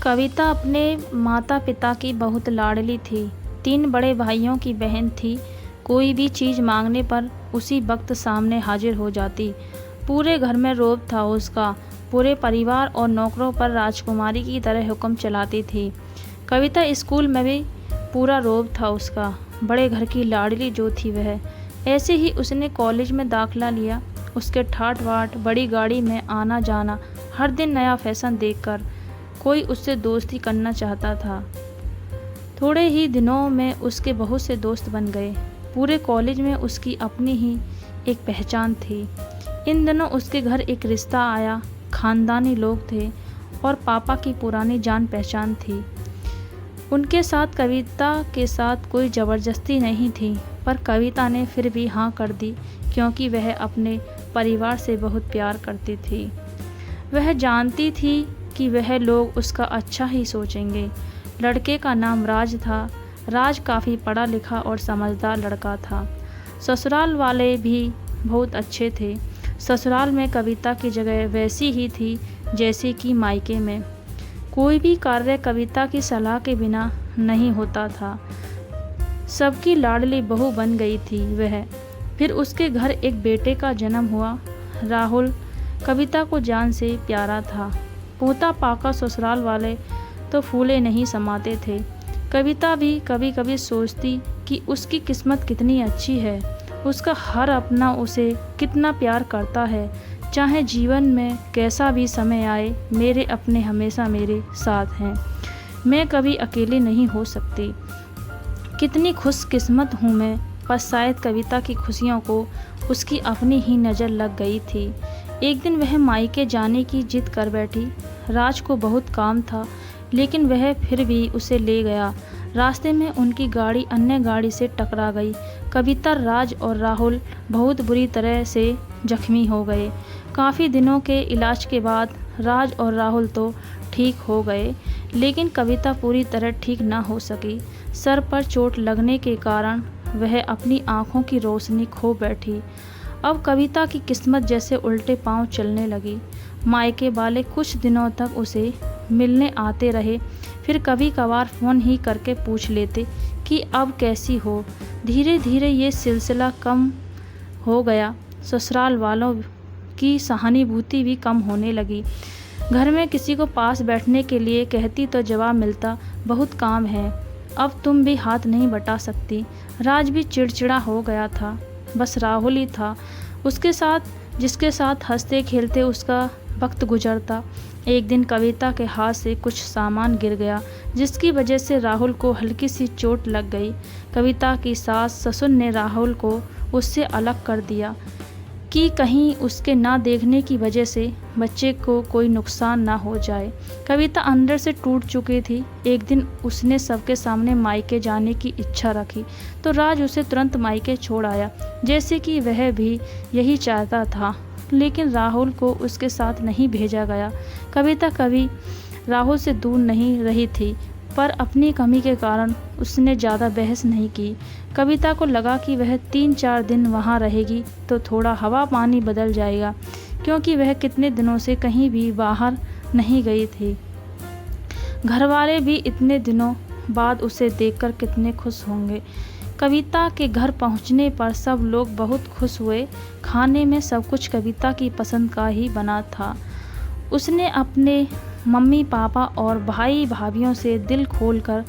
कविता अपने माता पिता की बहुत लाडली थी। 3 बड़े भाइयों की बहन थी। कोई भी चीज़ मांगने पर उसी वक्त सामने हाजिर हो जाती। पूरे घर में रौब था उसका। पूरे परिवार और नौकरों पर राजकुमारी की तरह हुक्म चलाती थी। कविता स्कूल में भी पूरा रौब था उसका। बड़े घर की लाडली जो थी वह। ऐसे ही उसने कॉलेज में दाखिला लिया। उसके ठाट बाट, बड़ी गाड़ी में आना जाना, हर दिन नया फैशन देखकर कोई उससे दोस्ती करना चाहता था। थोड़े ही दिनों में उसके बहुत से दोस्त बन गए। पूरे कॉलेज में उसकी अपनी ही एक पहचान थी। इन दिनों उसके घर एक रिश्ता आया। खानदानी लोग थे और पापा की पुरानी जान पहचान थी। उनके साथ कविता के साथ कोई ज़बरदस्ती नहीं थी, पर कविता ने फिर भी हाँ कर दी क्योंकि वह अपने परिवार से बहुत प्यार करती थी। वह जानती थी कि वह लोग उसका अच्छा ही सोचेंगे। लड़के का नाम राज था। राज काफ़ी पढ़ा लिखा और समझदार लड़का था। ससुराल वाले भी बहुत अच्छे थे। ससुराल में कविता की जगह वैसी ही थी जैसे कि मायके में। कोई भी कार्य कविता की सलाह के बिना नहीं होता था। सबकी लाडली बहू बन गई थी वह। फिर उसके घर एक बेटे का जन्म हुआ। राहुल कविता को जान से प्यारा था। पोता पाकर ससुराल वाले तो फूले नहीं समाते थे। कविता भी कभी कभी सोचती कि उसकी किस्मत कितनी अच्छी है। उसका हर अपना उसे कितना प्यार करता है। चाहे जीवन में कैसा भी समय आए, मेरे अपने हमेशा मेरे साथ हैं। मैं कभी अकेली नहीं हो सकती। कितनी खुशकिस्मत हूँ मैं। पर शायद कविता की खुशियों को उसकी अपनी ही नज़र लग गई थी। एक दिन वह मायके जाने की जिद कर बैठी। राज को बहुत काम था, लेकिन वह फिर भी उसे ले गया। रास्ते में उनकी गाड़ी अन्य गाड़ी से टकरा गई। कविता, राज और राहुल बहुत बुरी तरह से जख्मी हो गए। काफ़ी दिनों के इलाज के बाद राज और राहुल तो ठीक हो गए, लेकिन कविता पूरी तरह ठीक ना हो सकी। सर पर चोट लगने के कारण वह अपनी आँखों की रोशनी खो बैठी। अब कविता की किस्मत जैसे उल्टे पांव चलने लगी। मायके वाले कुछ दिनों तक उसे मिलने आते रहे, फिर कभी कभार फ़ोन ही करके पूछ लेते कि अब कैसी हो। धीरे धीरे ये सिलसिला कम हो गया। ससुराल वालों की सहानुभूति भी कम होने लगी। घर में किसी को पास बैठने के लिए कहती तो जवाब मिलता, बहुत काम है, अब तुम भी हाथ नहीं बटा सकती। राज भी चिड़चिड़ा हो गया था। बस राहुल ही था उसके साथ, जिसके साथ हंसते खेलते उसका वक्त गुजरता। एक दिन कविता के हाथ से कुछ सामान गिर गया, जिसकी वजह से राहुल को हल्की सी चोट लग गई। कविता की सास ससुर ने राहुल को उससे अलग कर दिया कि कहीं उसके ना देखने की वजह से बच्चे को कोई नुकसान ना हो जाए। कविता अंदर से टूट चुकी थी। एक दिन उसने सबके सामने मायके जाने की इच्छा रखी तो राज उसे तुरंत मायके छोड़ आया, जैसे कि वह भी यही चाहता था। लेकिन राहुल को उसके साथ नहीं भेजा गया। कविता कभी राहुल से दूर नहीं रही थी, पर अपनी कमी के कारण उसने ज़्यादा बहस नहीं की। कविता को लगा कि वह 3-4 दिन वहाँ रहेगी तो थोड़ा हवा पानी बदल जाएगा, क्योंकि वह कितने दिनों से कहीं भी बाहर नहीं गई थी। घरवाले भी इतने दिनों बाद उसे देखकर कितने खुश होंगे। कविता के घर पहुँचने पर सब लोग बहुत खुश हुए। खाने में सब कुछ कविता की पसंद का ही बना था। उसने अपने मम्मी पापा और भाई भाभीयों से दिल खोलकर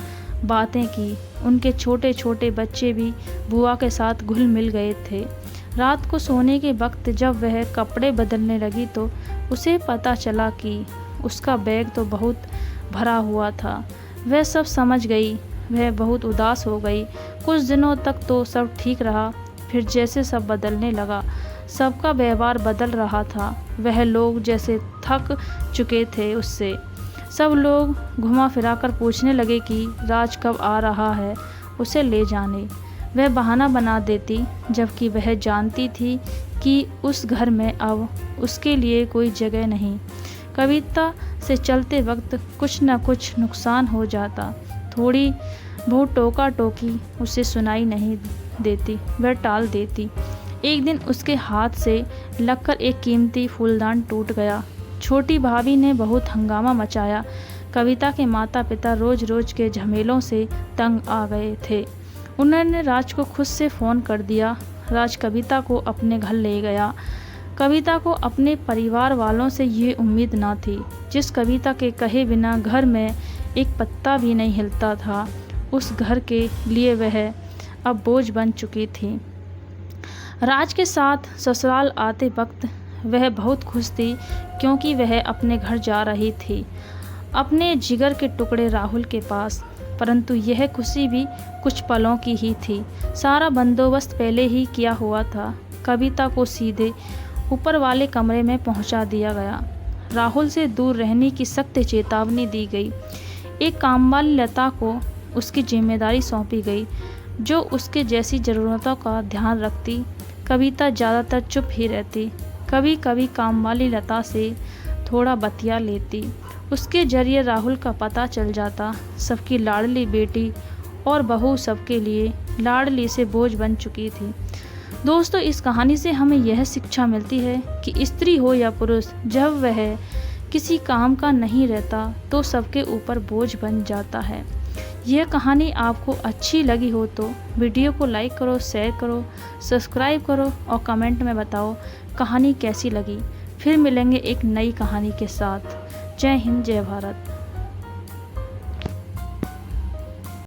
बातें की। उनके छोटे छोटे बच्चे भी बुआ के साथ घुल मिल गए थे। रात को सोने के वक्त जब वह कपड़े बदलने लगी तो उसे पता चला कि उसका बैग तो बहुत भरा हुआ था। वह सब समझ गई। वह बहुत उदास हो गई। कुछ दिनों तक तो सब ठीक रहा, फिर जैसे सब बदलने लगा, सबका व्यवहार बदल रहा था। वह लोग जैसे थक चुके थे उससे। सब लोग घुमा फिरा कर पूछने लगे कि राज कब आ रहा है उसे ले जाने। वह बहाना बना देती, जबकि वह जानती थी कि उस घर में अब उसके लिए कोई जगह नहीं। कविता से चलते वक्त कुछ न कुछ नुकसान हो जाता। थोड़ी बहुत टोका टोकी उसे सुनाई नहीं देती, वह टाल देती। एक दिन उसके हाथ से लगकर एक कीमती फूलदान टूट गया। छोटी भाभी ने बहुत हंगामा मचाया। कविता के माता पिता रोज रोज के झमेलों से तंग आ गए थे। उन्होंने राज को खुद से फ़ोन कर दिया। राज कविता को अपने घर ले गया। कविता को अपने परिवार वालों से ये उम्मीद ना थी। जिस कविता के कहे बिना घर में एक पत्ता भी नहीं हिलता था, उस घर के लिए वह अब बोझ बन चुकी थी। राज के साथ ससुराल आते वक्त वह बहुत खुश थी, क्योंकि वह अपने घर जा रही थी, अपने जिगर के टुकड़े राहुल के पास। परंतु यह खुशी भी कुछ पलों की ही थी। सारा बंदोबस्त पहले ही किया हुआ था। कविता को सीधे ऊपर वाले कमरे में पहुंचा दिया गया। राहुल से दूर रहने की सख्त चेतावनी दी गई। एक कामवाली लता को उसकी जिम्मेदारी सौंपी गई, जो उसके जैसी ज़रूरतों का ध्यान रखती। कविता ज़्यादातर चुप ही रहती। कभी कभी कामवाली लता से थोड़ा बतिया लेती। उसके जरिए राहुल का पता चल जाता। सबकी लाडली बेटी और बहू सबके लिए लाडली से बोझ बन चुकी थी। दोस्तों, इस कहानी से हमें यह शिक्षा मिलती है कि स्त्री हो या पुरुष, जब वह किसी काम का नहीं रहता तो सबके ऊपर बोझ बन जाता है। यह कहानी आपको अच्छी लगी हो तो वीडियो को लाइक करो, शेयर करो, सब्सक्राइब करो और कमेंट में बताओ कहानी कैसी लगी। फिर मिलेंगे एक नई कहानी के साथ। जय हिंद, जय भारत।